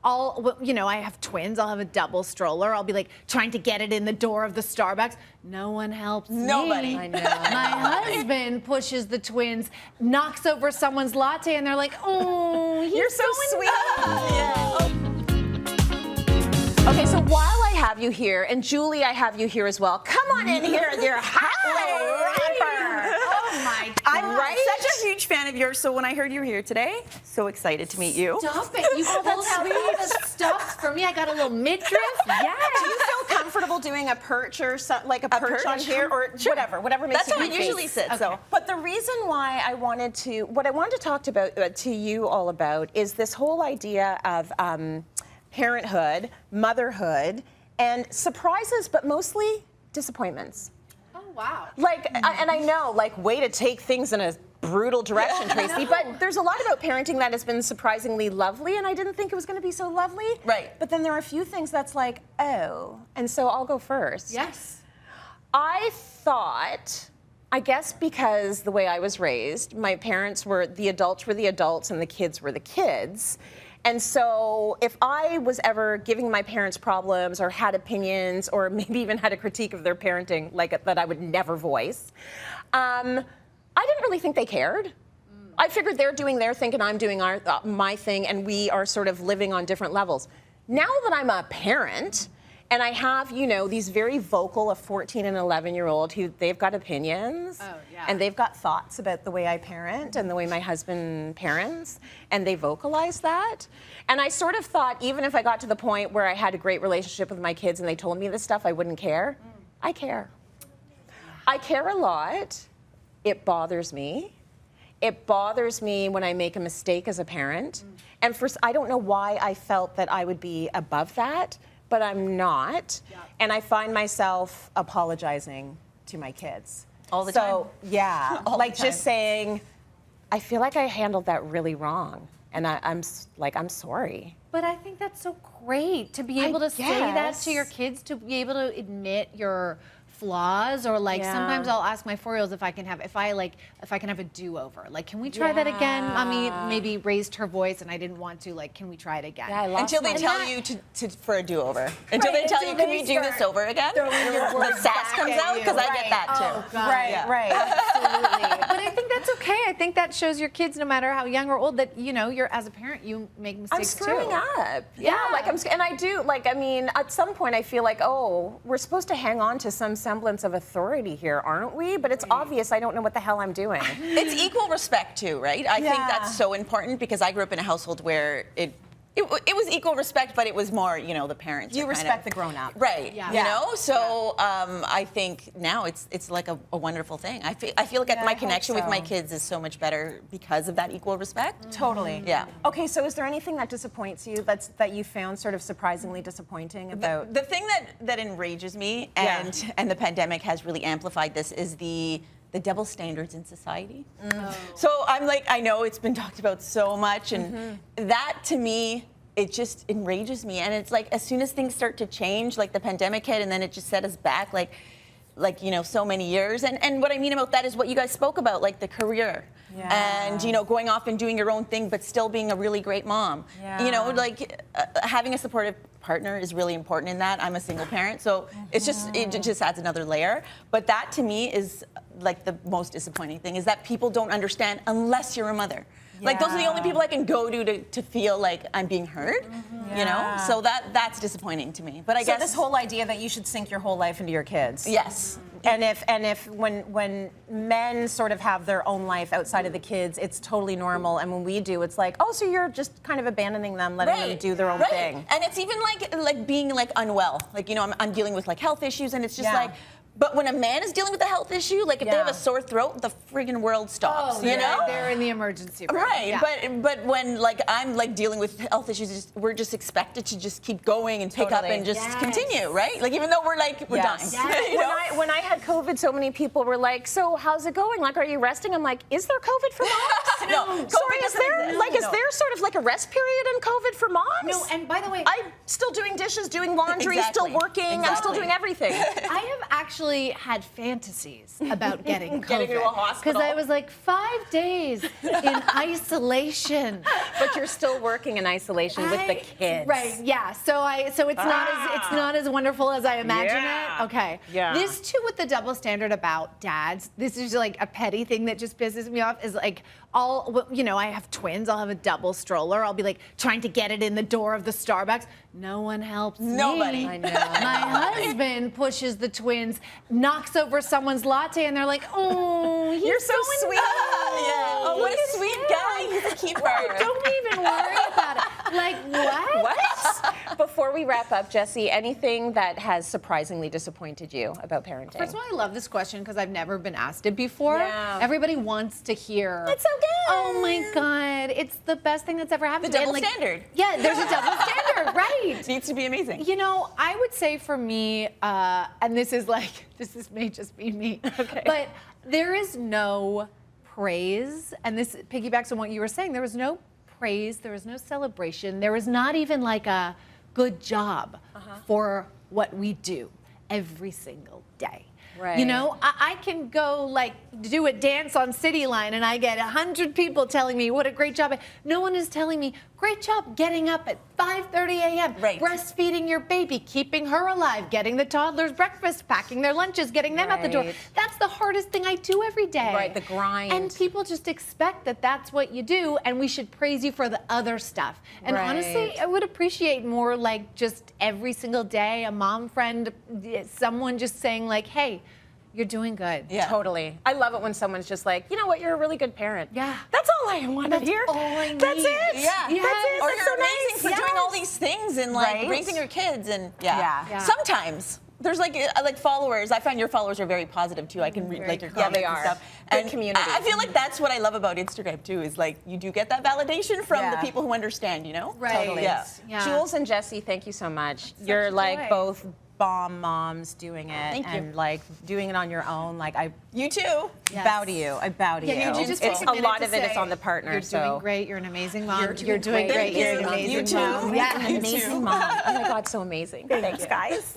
I have twins. I'll have a double stroller. I'll be like trying to get it in the door of the Starbucks. No one helps Nobody. me. I know. My husband pushes the twins, knocks over someone's latte, and they're like, "Oh, You're so sweet." Okay, so while I have you here, and Julie, I have you here as well. Come on in here, you're hot rapper. oh my God. I'm such a huge fan of yours, so when I heard you were here today, so excited to meet you. Stop it. You pulled out all the stuff for me. I got a little midriff. Yeah. Do you feel comfortable doing a perch or something, like a perch on here, or whatever makes That's you how I comfy? usually sit. Okay. So, But the reason why what I wanted to talk about to you all about is this whole idea of parenthood, motherhood, and surprises, but mostly disappointments. Oh, wow. And I know, way to take things in a brutal direction, Tracy, but there's a lot about parenting that has been surprisingly lovely, and I didn't think it was going to be so lovely. Right. But then there are a few things that's like, oh, and so I'll go first. Yes. I thought, I guess because the way I was raised, my parents were the adults and the kids were the kids. And so if I was ever giving my parents problems or had opinions or maybe even had a critique of their parenting that I would never voice, I didn't really think they cared. I figured they're doing their thing and I'm doing my thing, and we are sort of living on different levels. Now that I'm a parent, and I have, these very vocal, a 14 and 11-year-old who they've got opinions. Oh, yeah. And they've got thoughts about the way I parent and the way my husband parents, and they vocalize that. And I sort of thought, even if I got to the point where I had a great relationship with my kids and they told me this stuff, I wouldn't care. I care. I care a lot. It bothers me. It bothers me when I make a mistake as a parent. And I don't know why I felt that I would be above that, but I'm not. Yeah. And I find myself apologizing to my kids. All the time? So, yeah. All the time. Just saying, I feel like I handled that really wrong. And I'm sorry. But I think that's so great to be able to say that to your kids, to be able to admit your flaws, or sometimes I'll ask my 4-year-olds if I can have a do-over. Can we try that again? Mommy maybe raised her voice and I didn't want to. Can we try it again? Yeah, I lost until they my- tell you for a do-over. Until they tell you, can we do this over again? The sass comes out, because I get that too. Oh, God. Right. Absolutely. But I think that's okay. I think that shows your kids, no matter how young or old, that you're, as a parent, you make mistakes too. I'm screwing up. Yeah. And I do. At some point, I feel like, oh, we're supposed to hang on to some semblance of authority here, aren't we? But it's obvious I don't know what the hell I'm doing. It's equal respect too, right? I think that's so important, because I grew up in a household where it was equul respect, but it was more, the parents. You respect the grown-up. Right. Yeah. So I think now it's like a wonderful thing. I feel like my connection with my kids is so much better because of that equal respect. Totally. Yeah. Okay, so is there anything that disappoints you that you found sort of surprisingly disappointing about? The thing that enrages me, and the pandemic has really amplified this, is the double standards in society. So I'm I know it's been talked about so much, and that to me, it just enrages me. And it's as soon as things start to change, the pandemic hit, and then it just set us back so many years. And what I mean about that is what you guys spoke about, the career. Yeah. And going off and doing your own thing, but still being a really great mom. Yeah. Having a supportive partner is really important in that. I'm a single parent, so it just adds another layer. But that to me is the most disappointing thing, is that people don't understand unless you're a mother. Those are the only people I can go to feel like I'm being heard. So that's disappointing to me. But I guess this whole idea that you should sink your whole life into your kids. Yes. And if when men sort of have their own life outside of the kids, it's totally normal. And when we do, it's oh, so you're just kind of abandoning them, letting them do their own thing. And it's even like being unwell. I'm dealing with health issues, and it's just but when a man is dealing with a health issue, if they have a sore throat, the friggin' world stops. They're in the emergency room. Right, Yeah. but when I'm deling with health issues, we're just expected to just keep going and pick up and just continue, right? Even though we're dying. Yes. When I had COVID, so many people were so how's it going? Are you resting? I'm is there COVID for moms? No, Sorry, COVID is doesn't there exist. is there sort of like a rest period in COVID for moms? No, and by the way, I'm still doing dishes, doing laundry, Exactly. still working. I'm still Exactly. doing everything. I have actually had fantasies about getting COVID. Getting to a hospital. Because I was like 5 days in isolation. But you're still working in isolation with the kids. Right, yeah. So it's not as wonderful as I imagine Yeah. it. Okay. Yeah. This too with the double standard about dads. This is like a petty thing that just pisses me off is like I have twins, I'll have a double stroller. I'll be like trying to get it in the door of the Starbucks. No one helps Nobody. me. I know. My husband pushes the twins, knocks over someone's latte, and they're like, oh, he's You're so sweet. Yeah. Oh, what a sweet guy. He's a keeper. Don't even worry about it. Like, what? What? Before we wrap up, Jessie, anything that has surprisingly disappointed you about parenting? First of all, I love this question because I've never been asked it before. Yeah. Everybody wants to hear. It's so good. Oh my God, it's the best thing that's ever happened The to me. double standard. Yeah, there's a double standard, right? It needs to be amazing. You know, I would say for me, and this may just be me, Okay. but there is no praise, and this piggybacks on what you were saying. There was no praise, there was no celebration, there was not even like a good job for what we do every single day. Right. You know, I can go like do a dance on Cityline and I get 100 people telling me what a great job. No one is telling me, great job getting up at 5:30 a.m., Right. breastfeeding your baby, keeping her alive, getting the toddlers breakfast, packing their lunches, getting them out the door. Right. That's the hardest thing I do every day. Right, the grind. And people just expect that that's what you do, and we should praise you for the other stuff. And honestly, Right. I would appreciate more like just every single day, a mom friend, someone just saying like, hey, you're doing good. Yeah. Totally. I love it when someone's just like, you know what, you're a really good parent. Yeah. That's all I want to That's hear. all I That's need. it. Yeah. Yes. That's it. Or That's you're so amazing nice. for doing all Yes. these things and like Right. raising your kids and Yeah. Sometimes there's like followers. I find your followers are very positive too. I can read like your cool. Yeah, comments they and are. stuff. Good And community. I feel like that's what I love about Instagram too. Is like you do get that validation from the Yeah. people who understand. You know. Right. Totally. Yeah. Yeah. Jules and Jessie, thank you so much. You're a like joy. both bomb moms doing it Thank you. and like doing it on your own. Like I You too. Yes. bow to you. I bow to you. Yeah, you just it's take a minute lot to of it is say, on the partner. You're so doing great. You're an amazing mom. You're doing great. great. You're an You amazing too. mom. Yeah. Yeah. amazing mom. Oh my God, so amazing. Thanks, guys.